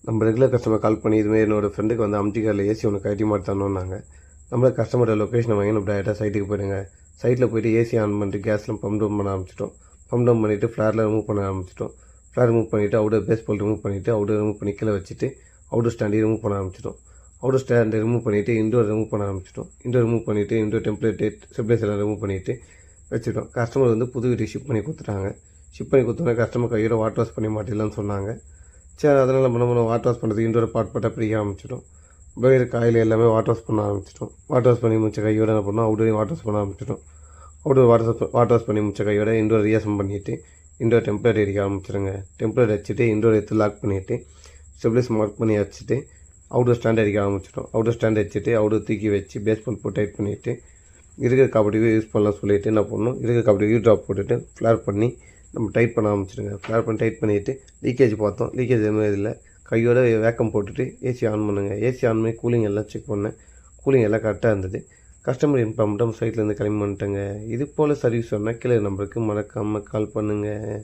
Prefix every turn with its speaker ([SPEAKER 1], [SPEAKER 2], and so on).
[SPEAKER 1] நம்ம regular customer கால் பண்ணி இதுமாரி என்னோடய ஃப்ரெண்டுக்கு வந்து அம்டிகாரில் ஏசி ஒன்று கழட்டி மாதிரி தரணுன்னாங்க. நம்மள கஸ்டமரோட லொக்கேஷனை வாங்கி நம்ம டேரெக்டாக சைட்டுக்கு போயிடுங்க. சைட்டில் போய்ட்டு ஏசி ஆன் பண்ணிட்டு கேஸ்லாம் பம்ப் டவுன் பண்ண ஆரம்பிச்சிட்டோம். பம்ப் டவுன் பண்ணிவிட்டு ஃப்ளேரில் ரிமூவ் பண்ண ஆரம்பிச்சிட்டோம். ஃப்ளேர் ரிமூவ் பண்ணிவிட்டு அவுடர் பேஸ் போல் ரிமூவ் பண்ணிவிட்டு அவுடர் ரிமூவ் பண்ணி கீழே வச்சுட்டு அவுடர் ஸ்டாண்டி ரிமூவ் பண்ண ஆரம்பிச்சிட்டோம். அவுடர் ஸ்டாண்டை ரிமூவ் பண்ணிவிட்டு இன்டோர் ரிமூவ் பண்ண ஆரம்பிச்சிட்டோம். இன்டோர் ரிமூவ் பண்ணிவிட்டு இன்டோர் டெம்ப்ளேட்டு ஸ்டெபிலைசர்லாம் ரிமூவ் பண்ணிவிட்டு வச்சுட்டோம். கஸ்டமர் வந்து புது வீட்டுக்கு ஷிப் பண்ணி கொடுத்துட்டாங்க. ஷிப் பண்ணி கொடுத்தோன்னே கஸ்டமர் கையோட வாட்டர் வாஷ் பண்ணி மாட்டிடலான்னு சொன்னாங்க. சரி, அதனால் நம்ம வாட்டர் வாஷ் பண்ணுறதுக்கு இன்டோர் பார்ட்டாக பிரிக்க ஆரம்பிச்சிட்டோம். பயிர் காயில் எல்லாமே வாட்டர் வாஷ் பண்ண ஆரம்பிச்சிட்டோம். வாட்டர் வாஷ் பண்ணி முடிச்ச கையோட என்ன பண்ணோம், அவுடோரையும் வாட்டர் வாஷ் பண்ண ஆரம்பிச்சிட்டோம். அவுடோர் வாட்டர் வாஷ் பண்ணி முடிச்ச கையோட இன்டோர் ரீஅசம் பண்ணிவிட்டு இன்டோர் டெம்ப்ளேட் அடிக்க ஆரம்பிச்சிடுங்க. டெம்ப்ளேட் வச்சுட்டு இன்டோர் எடுத்து லாக் பண்ணிவிட்டு ஸ்டெபிலைஸ் மார்க் பண்ணி வச்சுட்டு அவுடோர் ஸ்டாண்ட் அடிக்க ஆரம்பிச்சிட்டோம். அவுடோர் ஸ்டாண்ட் வச்சுட்டு அவுடோர் தூக்கி வச்சு பேஸ்மெண்ட் போட்டு டைட் பண்ணிவிட்டு இருக்கிற காப்படிக்கு யூஸ் பண்ணலாம் சொல்லிவிட்டு என்ன பண்ணணும், இருக்கிற காப்படிக்கு யூ ட்ராப் போட்டுட்டு ஃப்ளேர் பண்ணி நம்ம டைட் பண்ண ஆரம்பிச்சிடுங்க. ஃப்ளேர் பண்ணி டைட் பண்ணிவிட்டு லீக்கேஜ் பார்த்தோம். லீக்கேஜ் எதுவுமே இல்லை. கையோட வேக்கம் போட்டுட்டு ஏசி ஆன் பண்ணுங்கள். ஏசி ஆன் பண்ணி கூலிங் எல்லாம் செக் பண்ணேன். கூலிங் எல்லாம் கரெக்டாக இருந்தது. கஸ்டமர் இன்ஃபார்ம் பண்ணிட்டு சைட்லேருந்து கிளம்பி வந்துட்டேங்க. இது போல் சர்வீஸ் சொன்னால் கீழே நம்பருக்கு மறக்காமல் கால் பண்ணுங்கள்.